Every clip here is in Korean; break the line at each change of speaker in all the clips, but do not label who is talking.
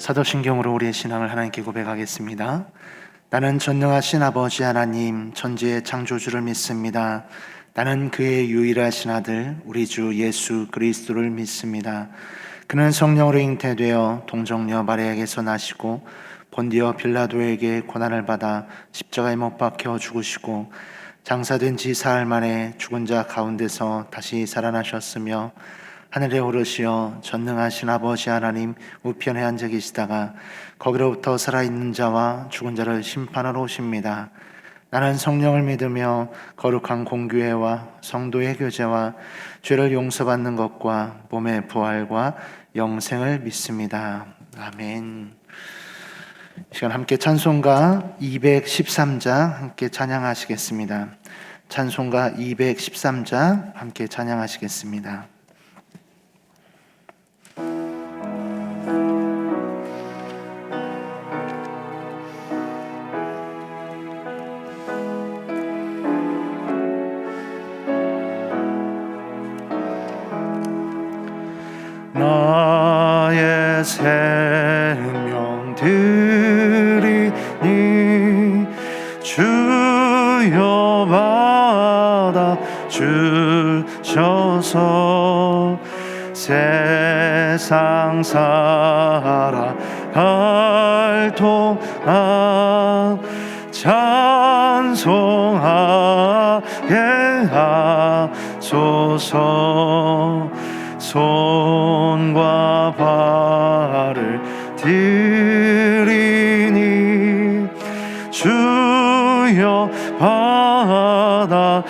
사도신경으로 우리의 신앙을 하나님께 고백하겠습니다. 나는 전능하신 아버지 하나님 천지의 창조주를 믿습니다. 나는 그의 유일하신 아들 우리 주 예수 그리스도를 믿습니다. 그는 성령으로 잉태되어 동정녀 마리아에게서 나시고 본디오 빌라도에게 고난을 받아 십자가에 못 박혀 죽으시고 장사된 지 사흘 만에 죽은 자 가운데서 다시 살아나셨으며 하늘에 오르시어 전능하신 아버지 하나님 우편에 앉아 계시다가 거기로부터 살아있는 자와 죽은 자를 심판하러 오십니다. 나는 성령을 믿으며 거룩한 공교회와 성도의 교제와 죄를 용서받는 것과 몸의 부활과 영생을 믿습니다. 아멘. 이 시간 함께 찬송가 213장 함께 찬양하시겠습니다. 찬송가 213장 함께 찬양하시겠습니다.
나의 생명 드리니 주여 받아 주셔서 세상 살아갈 동안 찬송하게 하소서. 손과 발을 드리니 주여 받아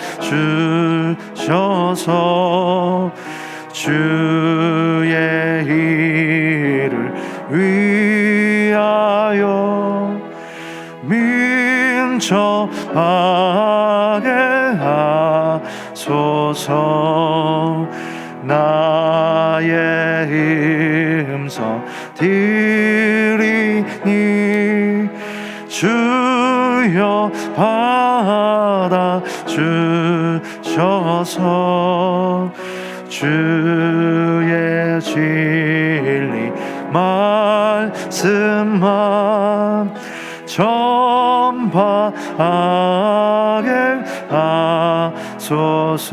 주셔서 주의 일을 위하여 민첩하게 하소서. 나의 음성 드리니 주여 받아 주셔서 주의 진리 말씀만 전파하게 하소서.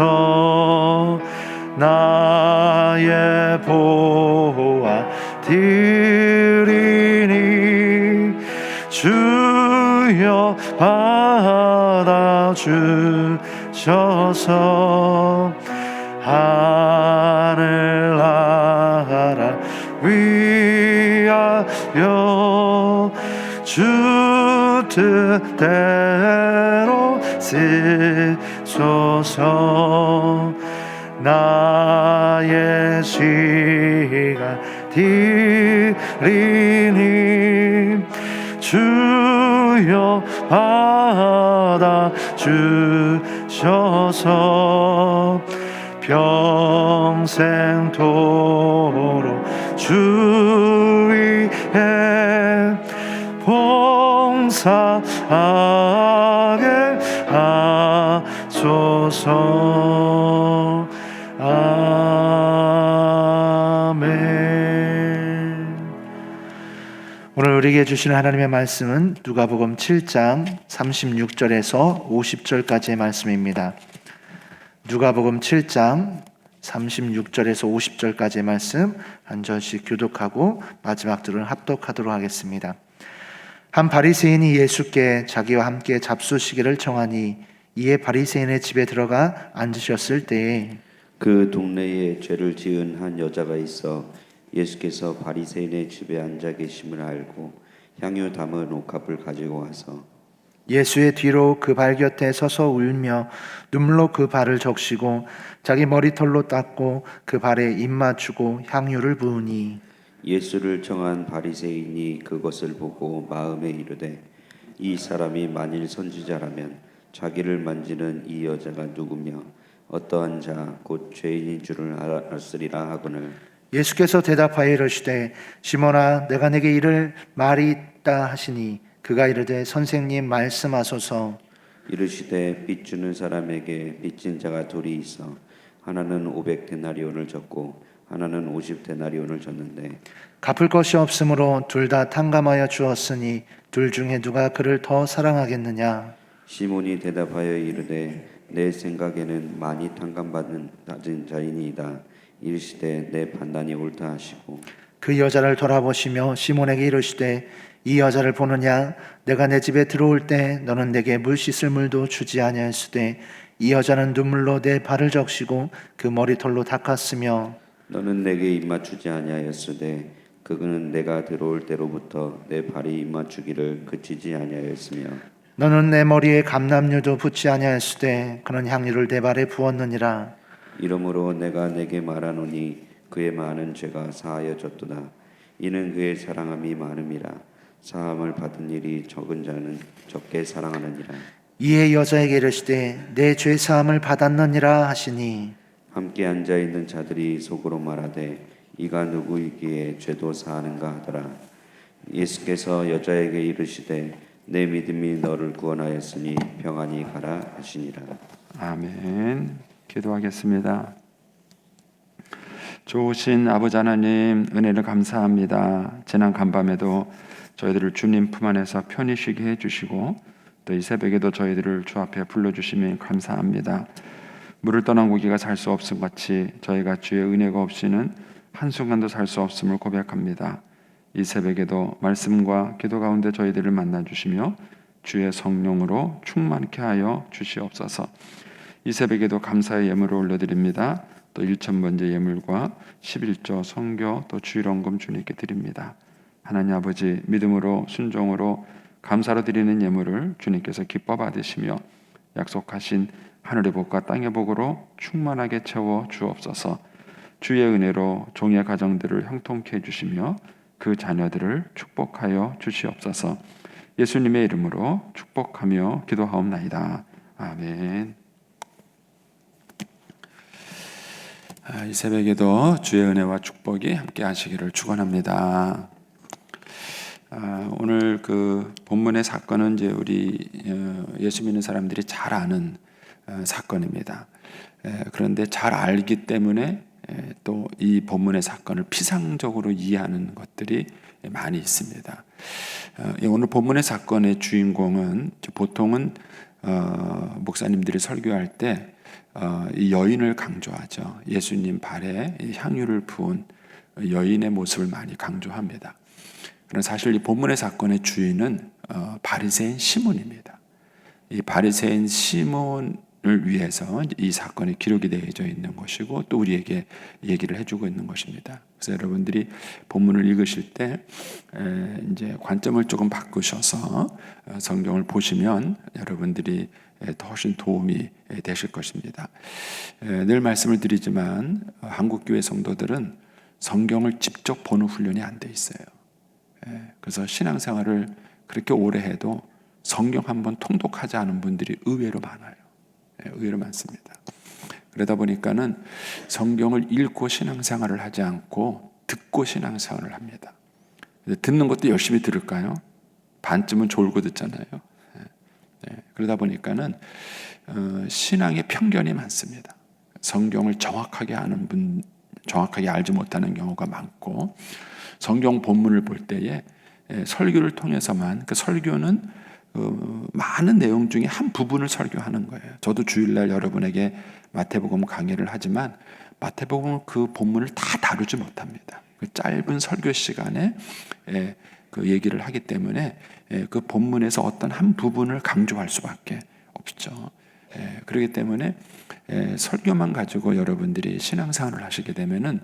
나의 보아 드리니 주여 받아 주셔서 하늘나라 위하여 주 뜻대로 쓰소서. 나의 시간 드리니 주여 받아 주셔서 평생토록 주 위에 봉사하게 하소서. 아멘.
오늘 우리에게 주시는 하나님의 말씀은 누가복음 7장 36절에서 50절까지의 말씀입니다. 누가복음 7장 36절에서 50절까지의 말씀 한 절씩 교독하고 마지막 들은 합독하도록 하겠습니다. 한 바리새인이 예수께 자기와 함께 잡수시기를 청하니 이에 바리새인의 집에 들어가 앉으셨을 때에
그 동네에 죄를 지은 한 여자가 있어 예수께서 바리새인의 집에 앉아 계심을 알고 향유 담은 옥합을 가지고 와서
예수의 뒤로 그 발 곁에 서서 울며 눈물로 그 발을 적시고 자기 머리털로 닦고 그 발에 입 맞추고 향유를 부으니
예수를 청한 바리새인이 그것을 보고 마음에 이르되 이 사람이 만일 선지자라면 자기를 만지는 이 여자가 누구며 어떠한 자 곧 죄인인 줄을 알았으리라 하거늘.
예수께서 대답하여 이르시되 시몬아 내가 내게 이를 말이 있다 하시니 그가 이르되 선생님 말씀하소서.
이르시되 빚 주는 사람에게 빚진 자가 둘이 있어 하나는 500데나리온을 졌고 하나는 50데나리온을 줬는데
갚을 것이 없으므로 둘 다 탕감하여 주었으니 둘 중에 누가 그를 더 사랑하겠느냐?
시몬이 대답하여 이르되 내 생각에는 많이 탕감받은 자이니이다. 이르시되 내 판단이 옳다 하시고
그 여자를 돌아보시며 시몬에게 이르시되 이 여자를 보느냐? 내가 내 집에 들어올 때 너는 내게 물 씻을 물도 주지 아니하였으되 이 여자는 눈물로 내 발을 적시고 그 머리털로 닦았으며
너는 내게 입맞추지 아니하였으되 그는 내가 들어올 때로부터 내 발이 입맞추기를 그치지 아니하였으며
너는 내 머리에 감람류도 붓지 아니하였으되 그는 향유를 내 발에 부었느니라.
이러므로 내가 내게 말하노니 그의 많은 죄가 사하여졌도다. 이는 그의 사랑함이 많음이라. 사함을 받은 일이 적은 자는 적게 사랑하느니라.
이에 여자에게 이르시되 내 죄 사함을 받았느니라 하시니
함께 앉아 있는 자들이 속으로 말하되 이가 누구이기에 죄도 사하는가 하더라. 예수께서 여자에게 이르시되 내 믿음이 너를 구원하였으니 평안히 가라 하시니라.
아멘. 기도하겠습니다. 좋으신 아버지 하나님, 은혜를 감사합니다. 지난 간밤에도 저희들을 주님 품 안에서 편히 쉬게 해주시고 또 이 새벽에도 저희들을 주 앞에 불러주시면 감사합니다. 물을 떠난 고기가 살 수 없음 같이 저희가 주의 은혜가 없이는 한순간도 살 수 없음을 고백합니다. 이 새벽에도 말씀과 기도 가운데 저희들을 만나주시며 주의 성령으로 충만케 하여 주시옵소서. 이 새벽에도 감사의 예물을 올려드립니다. 또 1,000번째 예물과 11조 성교 또 주일원금 주님께 드립니다. 하나님 아버지, 믿음으로 순종으로 감사로 드리는 예물을 주님께서 기뻐 받으시며 약속하신 하늘의 복과 땅의 복으로 충만하게 채워 주옵소서. 주의 은혜로 종의 가정들을 형통케 해주시며 그 자녀들을 축복하여 주시옵소서. 예수님의 이름으로 축복하며 기도하옵나이다. 아멘. 이 새벽에도 주의 은혜와 축복이 함께 하시기를 축원합니다. 오늘 그 본문의 사건은 이제 우리 예수 믿는 사람들이 잘 아는 사건입니다. 그런데 잘 알기 때문에 또 이 본문의 사건을 피상적으로 이해하는 것들이 많이 있습니다. 오늘 본문의 사건의 주인공은 보통은 목사님들이 설교할 때 이 여인을 강조하죠. 예수님 발에 향유를 부은 여인의 모습을 많이 강조합니다. 그러나 사실 이 본문의 사건의 주인은 바리새인 시몬입니다. 이 바리새인 시몬을 위해서 이 사건이 기록이 되어져 있는 것이고 또 우리에게 얘기를 해주고 있는 것입니다. 그래서 여러분들이 본문을 읽으실 때 이제 관점을 조금 바꾸셔서 성경을 보시면 여러분들이 더 훨씬 도움이 되실 것입니다. 늘 말씀을 드리지만 한국교회 성도들은 성경을 직접 보는 훈련이 안 돼 있어요. 그래서 신앙생활을 그렇게 오래 해도 성경 한번 통독하지 않은 분들이 의외로 많아요. 의외로 많습니다. 그러다 보니까는 성경을 읽고 신앙생활을 하지 않고 듣고 신앙생활을 합니다. 듣는 것도 열심히 들을까요? 반쯤은 졸고 듣잖아요. 그러다 보니까는 신앙에 편견이 많습니다. 성경을 정확하게 아는 분, 정확하게 알지 못하는 경우가 많고 성경 본문을 볼 때에 설교를 통해서만 그 설교는 많은 내용 중에 한 부분을 설교하는 거예요. 저도 주일날 여러분에게 마태복음 강의를 하지만 마태복음 그 본문을 다 다루지 못합니다. 그 짧은 설교 시간에 그 얘기를 하기 때문에 그 본문에서 어떤 한 부분을 강조할 수밖에 없죠. 그렇기 때문에 설교만 가지고 여러분들이 신앙생활을 하시게 되면은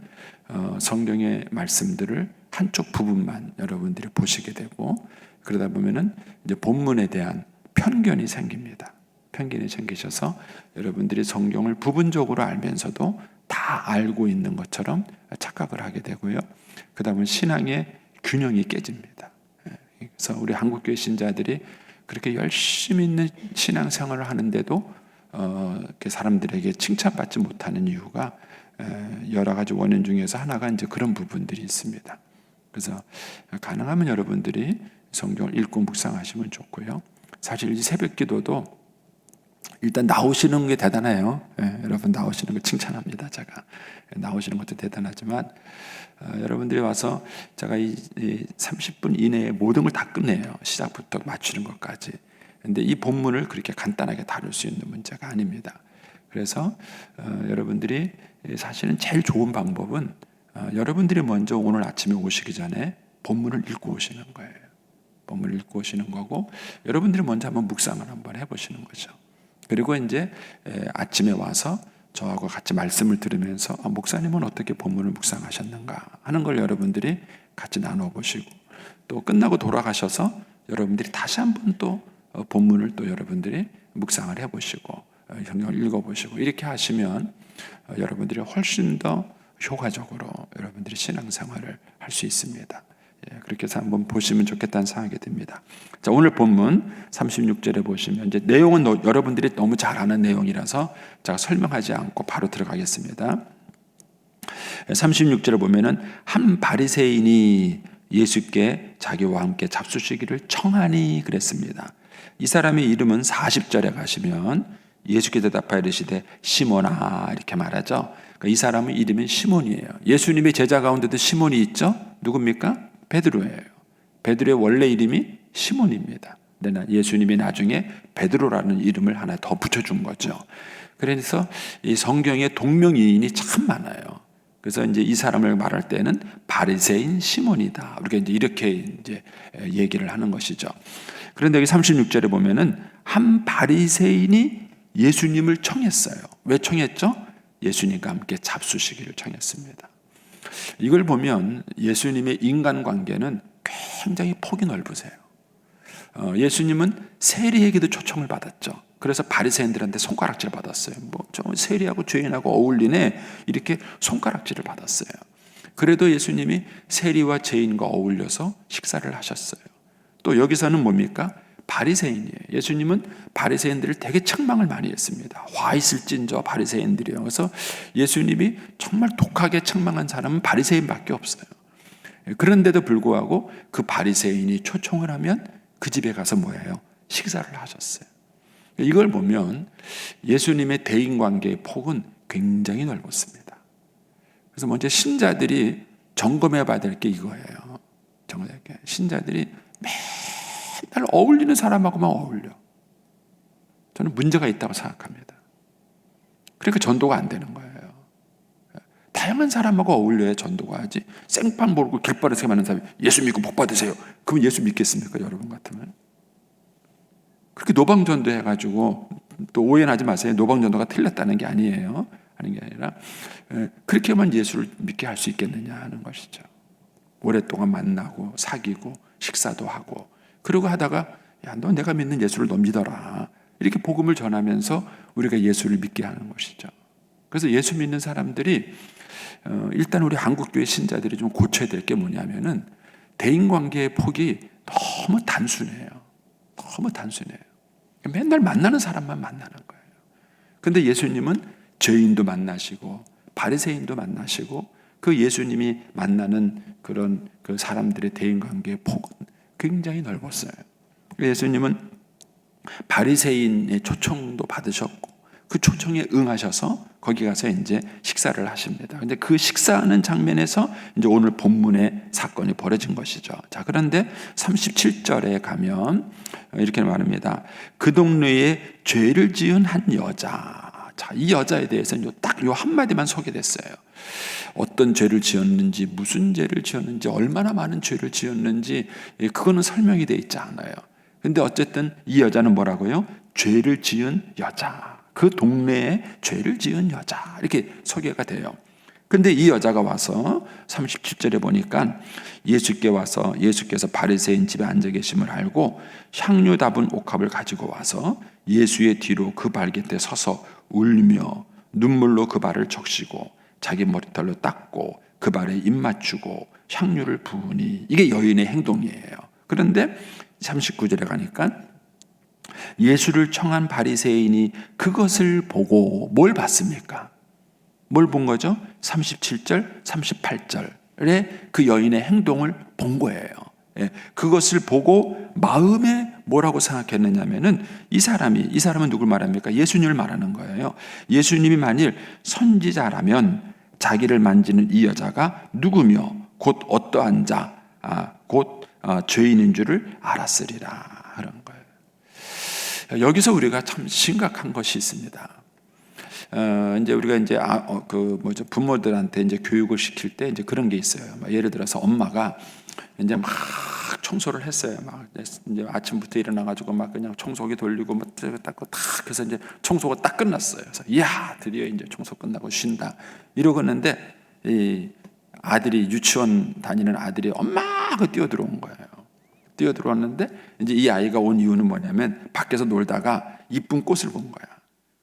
성경의 말씀들을 한쪽 부분만 여러분들이 보시게 되고 그러다 보면은 이제 본문에 대한 편견이 생깁니다. 편견이 생기셔서 여러분들이 성경을 부분적으로 알면서도 다 알고 있는 것처럼 착각을 하게 되고요. 그다음은 신앙의 균형이 깨집니다. 그래서 우리 한국교회 신자들이 그렇게 열심히 있는 신앙생활을 하는데도 사람들에게 칭찬받지 못하는 이유가 여러 가지 원인 중에서 하나가 이제 그런 부분들이 있습니다. 그래서 가능하면 여러분들이 성경을 읽고 묵상하시면 좋고요. 사실 이 새벽기도도 일단 나오시는 게 대단해요. 여러분 나오시는 거 칭찬합니다. 제가 나오시는 것도 대단하지만 여러분들이 와서 제가 이 30분 이내에 모든 걸 다 끝내요. 시작부터 맞추는 것까지. 근데 이 본문을 그렇게 간단하게 다룰 수 있는 문제가 아닙니다. 그래서 여러분들이 사실은 제일 좋은 방법은 여러분들이 먼저 오늘 아침에 오시기 전에 본문을 읽고 오시는 거예요. 본문을 읽고 오시는 거고 여러분들이 먼저 한번 묵상을 한번 해보시는 거죠. 그리고 이제 아침에 와서 저하고 같이 말씀을 들으면서 목사님은 어떻게 본문을 묵상하셨는가 하는 걸 여러분들이 같이 나눠보시고 또 끝나고 돌아가셔서 여러분들이 다시 한번 또 본문을 또 여러분들이 묵상을 해보시고 성경을 읽어보시고 이렇게 하시면 여러분들이 훨씬 더 효과적으로 여러분들이 신앙생활을 할 수 있습니다. 그렇게 해서 한번 보시면 좋겠다는 생각이 듭니다. 자, 오늘 본문 36절에 보시면 이제 내용은 여러분들이 너무 잘 아는 내용이라서 제가 설명하지 않고 바로 들어가겠습니다. 36절에 보면은 한 바리새인이 예수께 자기와 함께 잡수시기를 청하니 그랬습니다. 이 사람의 이름은 40절에 가시면 예수께 대답하여 이르시되 시몬아 이렇게 말하죠. 그러니까 이 사람의 이름은 시몬이에요. 예수님의 제자 가운데도 시몬이 있죠. 누굽니까? 베드로예요. 베드로의 원래 이름이 시몬입니다. 근데 예수님이 나중에 베드로라는 이름을 하나 더 붙여준 거죠. 그래서 이 성경에 동명이인이 참 많아요. 그래서 이제 이 사람을 말할 때는 바리새인 시몬이다. 우리가 이제 이렇게 이제 얘기를 하는 것이죠. 그런데 여기 36절에 보면은 한 바리새인이 예수님을 청했어요. 왜 청했죠? 예수님과 함께 잡수시기를 청했습니다. 이걸 보면 예수님의 인간관계는 굉장히 폭이 넓으세요. 예수님은 세리에게도 초청을 받았죠. 그래서 바리새인들한테 손가락질 받았어요. 좀 세리하고 죄인하고 어울리네 이렇게 손가락질을 받았어요. 그래도 예수님이 세리와 죄인과 어울려서 식사를 하셨어요. 또 여기서는 뭡니까? 바리새인이에요. 예수님은 바리새인들을 되게 책망을 많이 했습니다. 화 있을진저 바리새인들이요. 그래서 예수님이 정말 독하게 책망한 사람은 바리새인밖에 없어요. 그런데도 불구하고 그 바리새인이 초청을 하면 그 집에 가서 뭐예요? 식사를 하셨어요. 이걸 보면 예수님의 대인관계의 폭은 굉장히 넓었습니다. 그래서 먼저 신자들이 점검해 봐야 될 게 이거예요. 신자들이 맨날 어울리는 사람하고만 어울려. 저는 문제가 있다고 생각합니다. 그러니까 전도가 안 되는 거예요. 다양한 사람하고 어울려야 전도가 하지. 생판 모르고 길바닥에 많은 사람이 예수 믿고 복 받으세요. 그럼 예수 믿겠습니까? 여러분 같으면. 그렇게 노방전도 해가지고 또 오해는 하지 마세요. 노방전도가 틀렸다는 게 아니에요. 하는 게 아니라 그렇게만 예수를 믿게 할 수 있겠느냐 하는 것이죠. 오랫동안 만나고 사귀고 식사도 하고 그러고 하다가 야, 너 내가 믿는 예수를 너 믿어라. 이렇게 복음을 전하면서 우리가 예수를 믿게 하는 것이죠. 그래서 예수 믿는 사람들이 일단 우리 한국교회 신자들이 좀 고쳐야 될 게 뭐냐면은 대인관계의 폭이 너무 단순해요. 너무 단순해요. 맨날 만나는 사람만 만나는 거예요. 근데 예수님은 죄인도 만나시고 바리새인도 만나시고 그 예수님이 만나는 그런 그 사람들의 대인관계의 폭은 굉장히 넓었어요. 예수님은 바리새인의 초청도 받으셨고 그 초청에 응하셔서 거기 가서 이제 식사를 하십니다. 근데 그 식사하는 장면에서 이제 오늘 본문의 사건이 벌어진 것이죠. 자, 그런데 37절에 가면 이렇게 말합니다. 그 동네에 죄를 지은 한 여자. 자, 이 여자에 대해서는 딱 요 한마디만 소개됐어요. 어떤 죄를 지었는지, 무슨 죄를 지었는지, 얼마나 많은 죄를 지었는지, 그거는 설명이 되어 있지 않아요. 근데 어쨌든 이 여자는 뭐라고요? 죄를 지은 여자. 그 동네에 죄를 지은 여자. 이렇게 소개가 돼요. 근데 이 여자가 와서 37절에 보니까 예수께 와서 예수께서 바리새인 집에 앉아 계심을 알고 향유 담은 옥합을 가지고 와서 예수의 뒤로 그 발곁에 서서 울며 눈물로 그 발을 적시고 자기 머리털로 닦고 그 발에 입 맞추고 향유를 부으니 이게 여인의 행동이에요. 그런데 39절에 가니까 예수를 청한 바리새인이 그것을 보고 뭘 봤습니까? 뭘 본 거죠? 37절, 38절에 그 여인의 행동을 본 거예요. 그것을 보고 마음에 뭐라고 생각했느냐면은 이 사람은 누굴 말합니까? 예수님을 말하는 거예요. 예수님이 만일 선지자라면 자기를 만지는 이 여자가 누구며 곧 어떠한 자, 곧 죄인인 줄을 알았으리라 그런 거예요. 여기서 우리가 참 심각한 것이 있습니다. 이제 우리가 이제 부모들한테 이제 교육을 시킬 때 이제 그런 게 있어요. 예를 들어서 엄마가 이제 막 청소를 했어요. 막 이제 아침부터 일어나가지고 막 그냥 청소기 돌리고 막 닦고 탁 해서 이제 청소가 딱 끝났어요. 그래서 이야 드디어 이제 청소 끝나고 쉰다 이러고 있는데 이 아들이 유치원 다니는 아들이 엄마 하고 뛰어 들어온 거예요. 뛰어 들어왔는데 이제 이 아이가 온 이유는 뭐냐면 밖에서 놀다가 이쁜 꽃을 본 거야.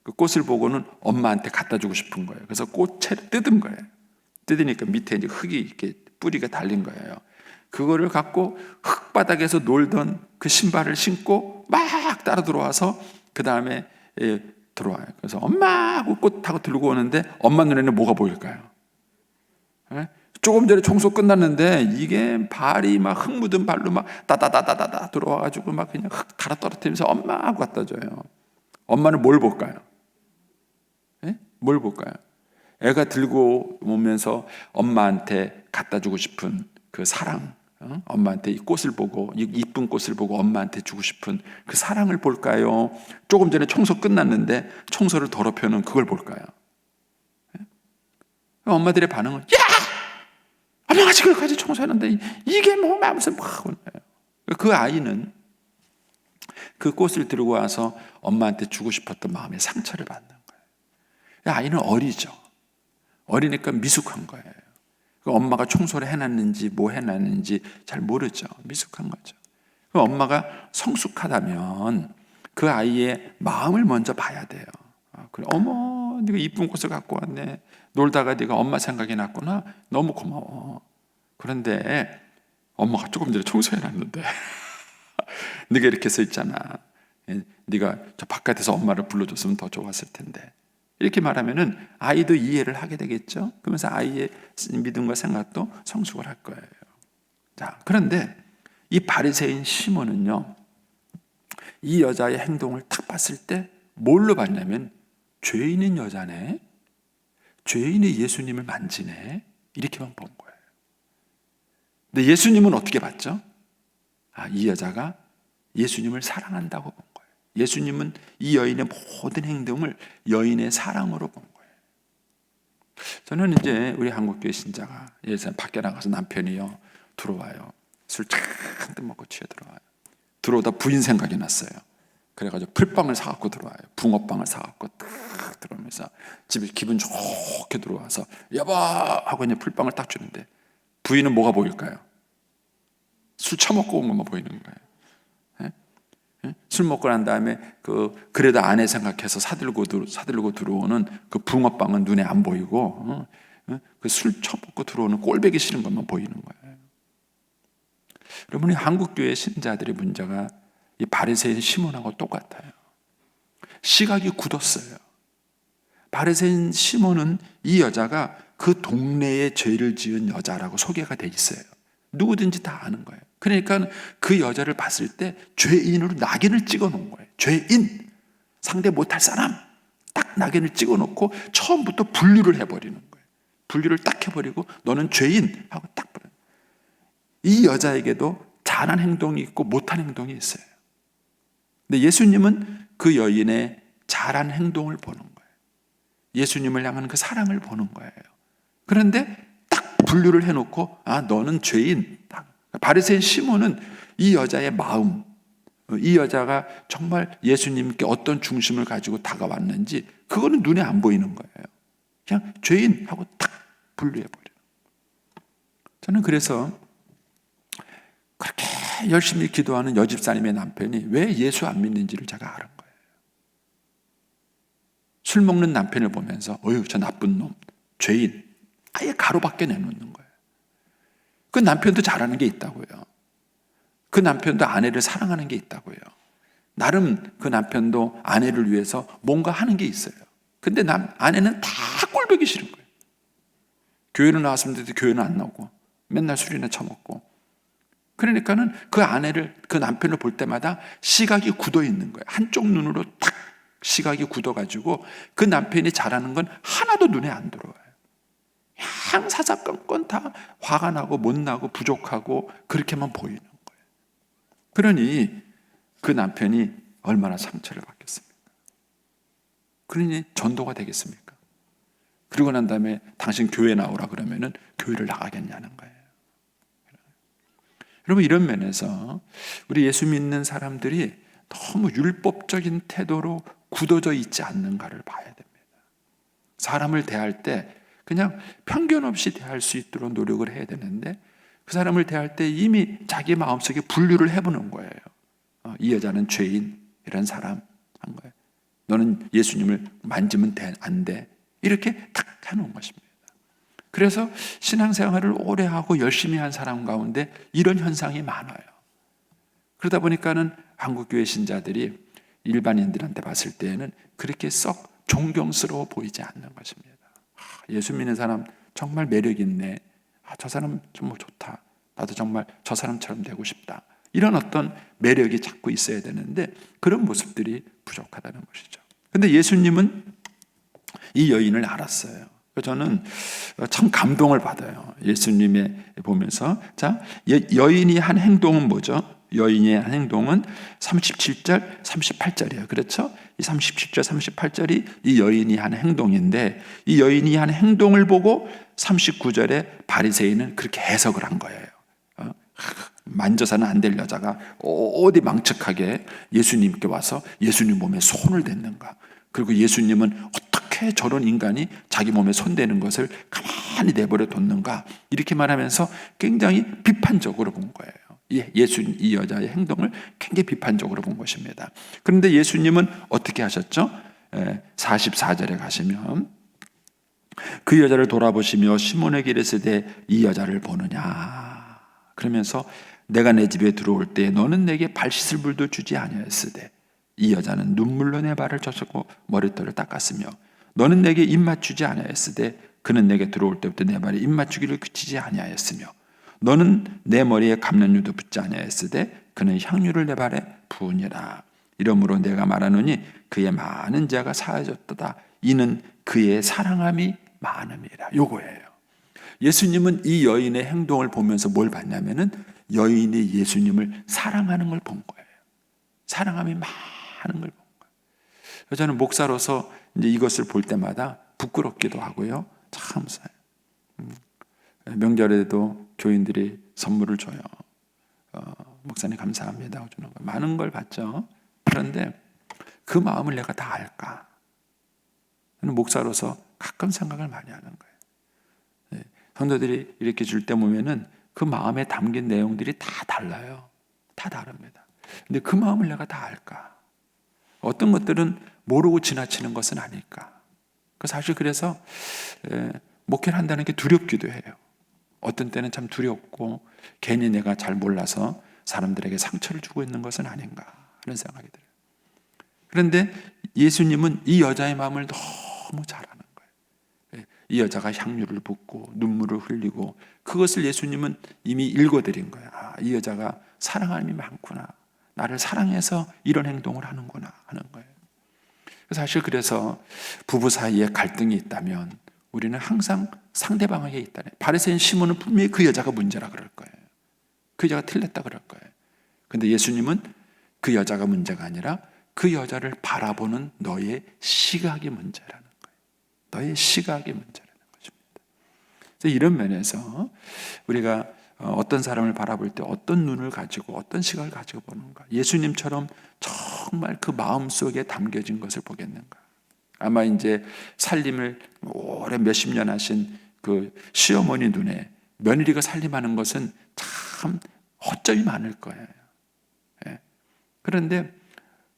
그 꽃을 보고는 엄마한테 갖다 주고 싶은 거예요. 그래서 꽃채를 뜯은 거예요. 뜯으니까 밑에 이제 흙이 이렇게 뿌리가 달린 거예요. 그거를 갖고 흙바닥에서 놀던 그 신발을 신고 막 따라 들어와서 그 다음에 들어와요. 그래서 엄마 하고 꽃하고 들고 오는데 엄마 눈에는 뭐가 보일까요? 조금 전에 청소 끝났는데 이게 발이 막 흙 묻은 발로 막 따다다다다다 들어와가지고 막 그냥 흙 갈아 떨어뜨리면서 엄마 하고 갖다 줘요. 엄마는 뭘 볼까요? 뭘 볼까요? 애가 들고 오면서 엄마한테 갖다 주고 싶은 그 사랑, 엄마한테 이 꽃을 보고 이 이쁜 꽃을 보고 엄마한테 주고 싶은 그 사랑을 볼까요? 조금 전에 청소 끝났는데 청소를 더럽혀는 그걸 볼까요? 엄마들의 반응은 야! 엄마가 지금까지 청소했는데 이게 뭐 무슨 그 아이는 그 꽃을 들고 와서 엄마한테 주고 싶었던 마음의 상처를 받는 거예요. 아이는 어리죠. 어리니까 미숙한 거예요. 엄마가 청소를 해놨는지 뭐 해놨는지 잘 모르죠. 미숙한 거죠. 엄마가 성숙하다면 그 아이의 마음을 먼저 봐야 돼요. 그래, 어머, 네가 이쁜 꽃을 갖고 왔네. 놀다가 네가 엄마 생각이 났구나. 너무 고마워. 그런데 엄마가 조금 전에 청소해놨는데 네가 이렇게 써 있잖아. 네가 저 바깥에서 엄마를 불러줬으면 더 좋았을 텐데. 이렇게 말하면은 아이도 이해를 하게 되겠죠. 그러면서 아이의 믿음과 생각도 성숙을 할 거예요. 자, 그런데 이 바리새인 시몬은요, 이 여자의 행동을 딱 봤을 때 뭘로 봤냐면 죄인인 여자네, 죄인이 예수님을 만지네 이렇게만 본 거예요. 근데 예수님은 어떻게 봤죠? 이 여자가 예수님을 사랑한다고 본 거예요. 예수님은 이 여인의 모든 행동을 여인의 사랑으로 본 거예요. 저는 이제 우리 한국교회 신자가 예전에 밖에 나가서 남편이요 들어와요. 술 잔뜩 먹고 취해 들어와요. 들어오다 부인 생각이 났어요. 그래가지고 풀빵을 사갖고 들어와요. 붕어빵을 사갖고 딱 들어오면서 집에 기분 좋게 들어와서 여보 하고 이제 풀빵을 딱 주는데 부인은 뭐가 보일까요? 술 처먹고 온 것만 보이는 거예요. 술 먹고 난 다음에 그래도 아내 생각해서 사들고 들어오는 그 붕어빵은 눈에 안 보이고 그 술 처먹고 들어오는 꼴보기 싫은 것만 보이는 거예요. 여러분이 한국교회 신자들의 문제가 이 바리새인 시몬하고 똑같아요. 시각이 굳었어요. 바리새인 시몬은 이 여자가 그 동네에 죄를 지은 여자라고 소개가 돼 있어요. 누구든지 다 아는 거예요. 그러니까 그 여자를 봤을 때 죄인으로 낙인을 찍어 놓은 거예요. 죄인, 상대 못할 사람, 딱 낙인을 찍어 놓고 처음부터 분류를 해버리는 거예요. 분류를 딱 해버리고 너는 죄인 하고 딱 버려요. 이 여자에게도 잘한 행동이 있고 못한 행동이 있어요. 근데 예수님은 그 여인의 잘한 행동을 보는 거예요. 예수님을 향한 그 사랑을 보는 거예요. 그런데 딱 분류를 해놓고 너는 죄인. 바리새인 시몬은 이 여자의 마음, 이 여자가 정말 예수님께 어떤 중심을 가지고 다가왔는지 그거는 눈에 안 보이는 거예요. 그냥 죄인하고 딱 분류해버려요. 저는 그래서 그렇게 열심히 기도하는 여집사님의 남편이 왜 예수 안 믿는지를 제가 아는 거예요. 술 먹는 남편을 보면서 어휴 저 나쁜 놈, 죄인 아예 가로밖에 내놓는 거예요. 그 남편도 잘하는 게 있다고요. 그 남편도 아내를 사랑하는 게 있다고요. 나름 그 남편도 아내를 위해서 뭔가 하는 게 있어요. 근데 아내는 다 꼴보기 싫은 거예요. 교회는 나왔으면 되는데 교회는 안 나오고 맨날 술이나 처먹고 그러니까는 그 아내를, 그 남편을 볼 때마다 시각이 굳어 있는 거예요. 한쪽 눈으로 탁 시각이 굳어가지고 그 남편이 잘하는 건 하나도 눈에 안 들어와요. 사사건건 다 화가 나고 못나고 부족하고 그렇게만 보이는 거예요. 그러니 그 남편이 얼마나 상처를 받겠습니까? 그러니 전도가 되겠습니까? 그러고 난 다음에 당신 교회 나오라 그러면은 교회를 나가겠냐는 거예요. 여러분, 이런 면에서 우리 예수 믿는 사람들이 너무 율법적인 태도로 굳어져 있지 않는가를 봐야 됩니다. 사람을 대할 때 그냥 편견 없이 대할 수 있도록 노력을 해야 되는데, 그 사람을 대할 때 이미 자기 마음속에 분류를 해보는 거예요. 이 여자는 죄인, 이런 사람 한 거예요. 너는 예수님을 만지면 안 돼. 이렇게 탁 해놓은 것입니다. 그래서 신앙생활을 오래 하고 열심히 한 사람 가운데 이런 현상이 많아요. 그러다 보니까는 한국교회 신자들이 일반인들한테 봤을 때에는 그렇게 썩 존경스러워 보이지 않는 것입니다. 예수 믿는 사람 정말 매력 있네. 저 사람 정말 좋다. 나도 정말 저 사람처럼 되고 싶다. 이런 어떤 매력이 자꾸 있어야 되는데 그런 모습들이 부족하다는 것이죠. 근데 예수님은 이 여인을 알았어요. 저는 참 감동을 받아요. 예수님의 보면서. 자, 여인이 한 행동은 뭐죠? 여인의 한 행동은 37절, 38절이에요. 그렇죠? 이 37절, 38절이 이 여인이 한 행동인데, 이 여인이 한 행동을 보고 39절에 바리새인은 그렇게 해석을 한 거예요. 만져서는 안 될 여자가 어디 망측하게 예수님께 와서 예수님 몸에 손을 댔는가? 그리고 예수님은 어떻게 저런 인간이 자기 몸에 손대는 것을 가만히 내버려 뒀는가? 이렇게 말하면서 굉장히 비판적으로 본 거예요. 이 여자의 행동을 굉장히 비판적으로 본 것입니다. 그런데 예수님은 어떻게 하셨죠? 44절에 가시면 그 여자를 돌아보시며 시몬에게 이르시되 이 여자를 보느냐? 그러면서 내가 내 집에 들어올 때 너는 내게 발 씻을 물도 주지 아니하였으되 이 여자는 눈물로 내 발을 젖었고 머리털을 닦았으며 너는 내게 입 맞추지 아니하였으되 그는 내게 들어올 때부터 내 발에 입 맞추기를 그치지 아니하였으며 너는 내 머리에 감람유도 붓지 아니하였으되 그는 향유를 내 발에 부으니라. 이러므로 내가 말하노니 그의 많은 죄가 사하여졌도다. 이는 그의 사랑함이 많음이라. 요거예요. 예수님은 이 여인의 행동을 보면서 뭘 봤냐면은 여인이 예수님을 사랑하는 걸 본 거예요. 사랑함이 많은 걸 본 거예요. 저는 목사로서 이제 이것을 볼 때마다 부끄럽기도 하고요. 참 명절에도 교인들이 선물을 줘요. 목사님 감사합니다. 주는 거 많은 걸 받죠. 그런데 그 마음을 내가 다 알까? 저는 목사로서 가끔 생각을 많이 하는 거예요. 성도들이 이렇게 줄 때 보면은 그 마음에 담긴 내용들이 다 달라요. 다 다릅니다. 근데 그 마음을 내가 다 알까? 어떤 것들은 모르고 지나치는 것은 아닐까? 사실 그래서 목회를 한다는 게 두렵기도 해요. 어떤 때는 참 두렵고 괜히 내가 잘 몰라서 사람들에게 상처를 주고 있는 것은 아닌가 하는 생각이 들어요. 그런데 예수님은 이 여자의 마음을 너무 잘 아는 거예요. 이 여자가 향유를 붓고 눈물을 흘리고 그것을 예수님은 이미 읽어드린 거예요. 이 여자가 사랑함이 많구나. 나를 사랑해서 이런 행동을 하는구나 하는 거예요. 사실 그래서 부부 사이에 갈등이 있다면 우리는 항상 상대방에게 있다네. 바리새인 시몬은 분명히 그 여자가 문제라 그럴 거예요. 그 여자가 틀렸다 그럴 거예요. 근데 예수님은 그 여자가 문제가 아니라 그 여자를 바라보는 너의 시각이 문제라는 거예요. 너의 시각이 문제라는 것입니다. 그래서 이런 면에서 우리가 어떤 사람을 바라볼 때 어떤 눈을 가지고 어떤 시각을 가지고 보는가. 예수님처럼 정말 그 마음속에 담겨진 것을 보겠는가. 아마 이제 살림을 오래 몇십 년 하신 그 시어머니 눈에 며느리가 살림하는 것은 참 허점이 많을 거예요. 그런데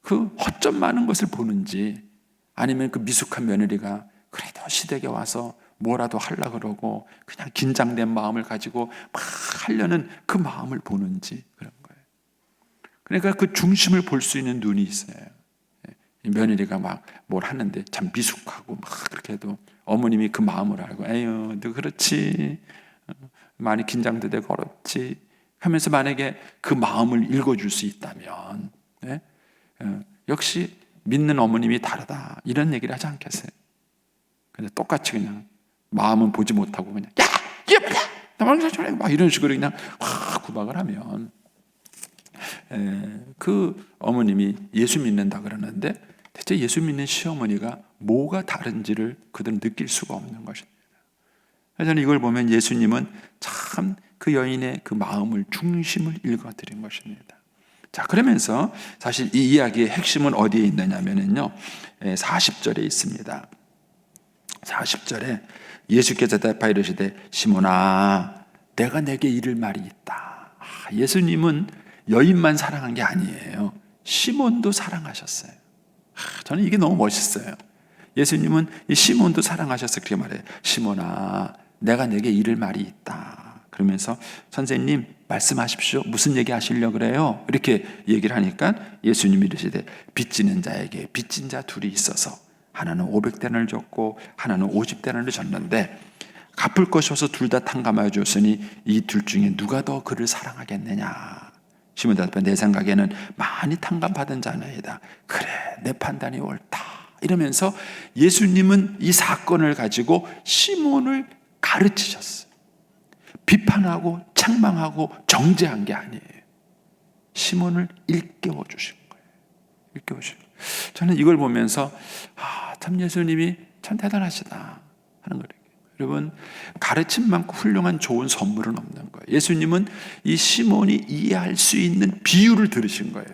그 허점 많은 것을 보는지 아니면 그 미숙한 며느리가 그래도 시댁에 와서 뭐라도 하려고 그러고 그냥 긴장된 마음을 가지고 막 하려는 그 마음을 보는지 그런 거예요. 그러니까 그 중심을 볼 수 있는 눈이 있어요. 며느리가 막 뭘 하는데 참 미숙하고 막 그렇게 해도 어머님이 그 마음을 알고 에휴 너 그렇지 많이 긴장도 되고 어렵지 하면서 만약에 그 마음을 읽어줄 수 있다면, 네? 역시 믿는 어머님이 다르다 이런 얘기를 하지 않겠어요? 근데 똑같이 그냥 마음은 보지 못하고 그냥 야! 막 이런 식으로 그냥 확 구박을 하면 그 어머님이 예수 믿는다 그러는데 대체 예수 믿는 시어머니가 뭐가 다른지를 그들은 느낄 수가 없는 것입니다. 저는 이걸 보면 예수님은 참 그 여인의 그 마음을 중심을 읽어드린 것입니다. 자, 그러면서 사실 이 이야기의 핵심은 어디에 있느냐면요 40절에 있습니다. 40절에 예수께서 대답하여 이르시되 시몬아 내가 내게 이를 말이 있다. 예수님은 여인만 사랑한 게 아니에요. 시몬도 사랑하셨어요. 저는 이게 너무 멋있어요. 예수님은 이 시몬도 사랑하셔서 그렇게 말해요. 시몬아 내가 내게 이를 말이 있다. 그러면서 선생님 말씀하십시오. 무슨 얘기 하시려고 그래요? 이렇게 얘기를 하니까 예수님이 이르시되 빚지는 자에게 빚진 자 둘이 있어서 하나는 500데나리를 줬고 하나는 50데나리를 줬는데 갚을 것이 없어서 둘 다 탕감하여 줬으니 이 둘 중에 누가 더 그를 사랑하겠느냐. 시몬 대답해 내 생각에는 많이 탕감받은 자나이다. 그래 내 판단이 옳다. 이러면서 예수님은 이 사건을 가지고 시몬을 가르치셨어요. 비판하고 책망하고 정죄한 게 아니에요. 시몬을 일깨워 주신 거예요. 일깨워 주신 거예요. 저는 이걸 보면서 참 예수님이 참 대단하시다 하는 거예요. 여러분 가르침만큼 훌륭한 좋은 선물은 없는 거예요. 예수님은 이 시몬이 이해할 수 있는 비유를 들으신 거예요.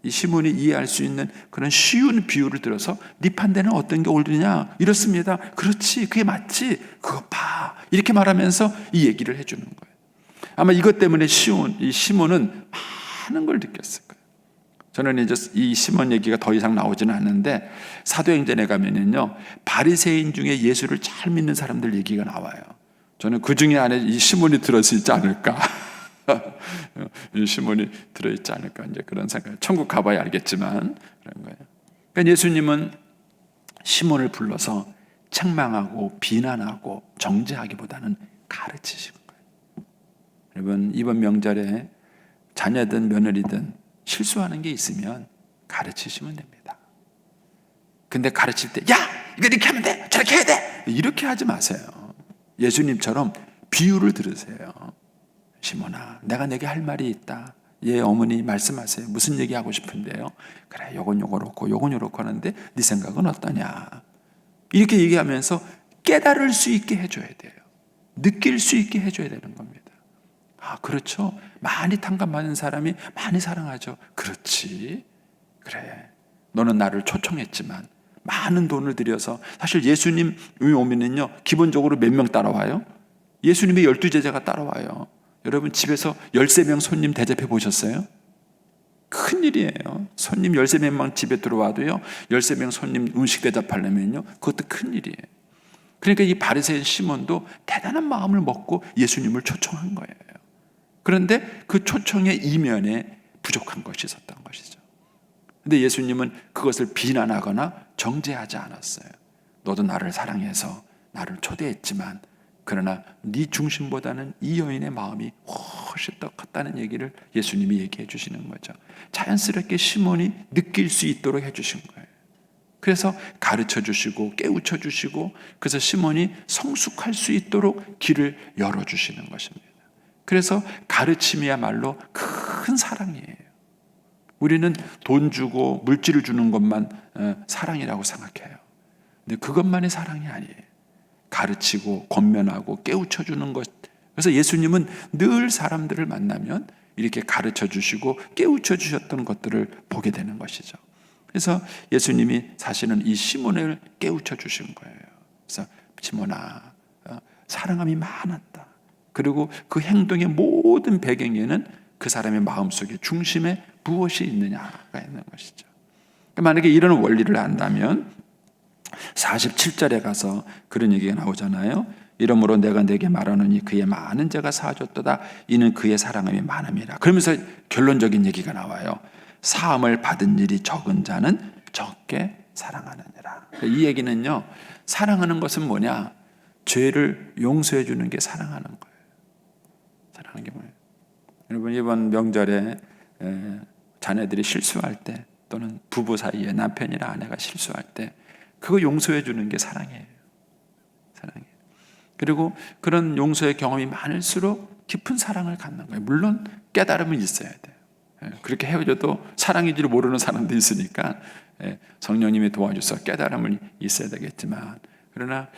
이 시몬이 이해할 수 있는 그런 쉬운 비유를 들어서 네 판단은 어떤 게 옳으냐? 이렇습니다. 그렇지, 그게 맞지. 그거 봐. 이렇게 말하면서 이 얘기를 해주는 거예요. 아마 이것 때문에 이 시몬은 많은 걸 느꼈을 거예요. 저는 이제 이 시몬 얘기가 더 이상 나오지는 않는데 사도행전에 가면은요 바리새인 중에 예수를 잘 믿는 사람들 얘기가 나와요. 저는 그 중에 안에 이 시몬이 들어서 있지 않을까. 이 시몬이 들어있지 않을까 이제 그런 생각. 천국 가봐야 알겠지만 그런 거예요. 그러니까 예수님은 시몬을 불러서 책망하고 비난하고 정죄하기보다는 가르치신 거예요. 여러분 이번 명절에 자녀든 며느리든 실수하는 게 있으면 가르치시면 됩니다. 근데 가르칠 때 야! 이거 이렇게 하면 돼! 저렇게 해야 돼! 이렇게 하지 마세요. 예수님처럼 비유를 들으세요. 시몬아 내가 내게 할 말이 있다. 예 어머니 말씀하세요. 무슨 얘기하고 싶은데요? 그래 요건 요렇고 요건 요렇고 하는데 네 생각은 어떠냐. 이렇게 얘기하면서 깨달을 수 있게 해줘야 돼요. 느낄 수 있게 해줘야 되는 겁니다. 그렇죠. 많이 탕감받는 사람이 많이 사랑하죠. 그렇지. 그래 너는 나를 초청했지만 많은 돈을 들여서 사실 예수님이 오면은요 기본적으로 몇 명 따라와요? 예수님의 12제자가 따라와요. 여러분 집에서 13명 손님 대접해 보셨어요? 큰일이에요. 손님 13명 집에 들어와도요 13명 손님 음식 대접하려면요 그것도 큰일이에요. 그러니까 이 바리새인 시몬도 대단한 마음을 먹고 예수님을 초청한 거예요. 그런데 그 초청의 이면에 부족한 것이 있었던 것이죠. 그런데 예수님은 그것을 비난하거나 정죄하지 않았어요. 너도 나를 사랑해서 나를 초대했지만 그러나 네 중심보다는 이 여인의 마음이 훨씬 더 컸다는 얘기를 예수님이 얘기해 주시는 거죠. 자연스럽게 시몬이 느낄 수 있도록 해 주신 거예요. 그래서 가르쳐 주시고 깨우쳐 주시고 그래서 시몬이 성숙할 수 있도록 길을 열어 주시는 것입니다. 그래서 가르침이야말로 큰 사랑이에요. 우리는 돈 주고 물질을 주는 것만 사랑이라고 생각해요. 근데 그것만이 사랑이 아니에요. 가르치고 권면하고 깨우쳐 주는 것. 그래서 예수님은 늘 사람들을 만나면 이렇게 가르쳐 주시고 깨우쳐 주셨던 것들을 보게 되는 것이죠. 그래서 예수님이 사실은 이 시몬을 깨우쳐 주신 거예요. 그래서 시몬아 사랑함이 많았다. 그리고 그 행동의 모든 배경에는 그 사람의 마음속에 중심에 무엇이 있느냐가 있는 것이죠. 만약에 이런 원리를 안다면 47절에 가서 그런 얘기가 나오잖아요. 이러므로 내가 내게 말하노니 그의 많은 죄가 사하졌도다. 이는 그의 사랑함이 많음이라. 그러면서 결론적인 얘기가 나와요. 사함을 받은 일이 적은 자는 적게 사랑하느니라. 이 얘기는요. 사랑하는 것은 뭐냐? 죄를 용서해 주는 게 사랑하는 거예요. 사랑하는 게 뭐예요? 여러분 이번 명절에 자녀들이 실수할 때 또는 부부 사이에 남편이나 아내가 실수할 때 그거 용서해 주는 게 사랑이에요. 사랑이에요. 그리고 그런 용서의 경험이 많을수록 깊은 사랑을 갖는 거예요. 물론 깨달음은 있어야 돼요. 그렇게 헤어져도 사랑인 줄 모르는 사람도 있으니까 성령님이 도와줘서 깨달음은 있어야 되겠지만, 그러나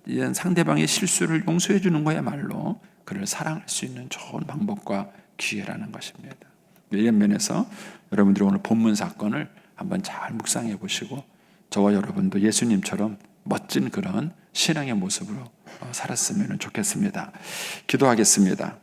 이런 상대방의 실수를 용서해 주는 거야말로 그를 사랑할 수 있는 좋은 방법과 기회라는 것입니다. 이런 면에서 여러분들이 오늘 본문 사건을 한번 잘 묵상해 보시고 저와 여러분도 예수님처럼 멋진 그런 신앙의 모습으로 살았으면 좋겠습니다. 기도하겠습니다.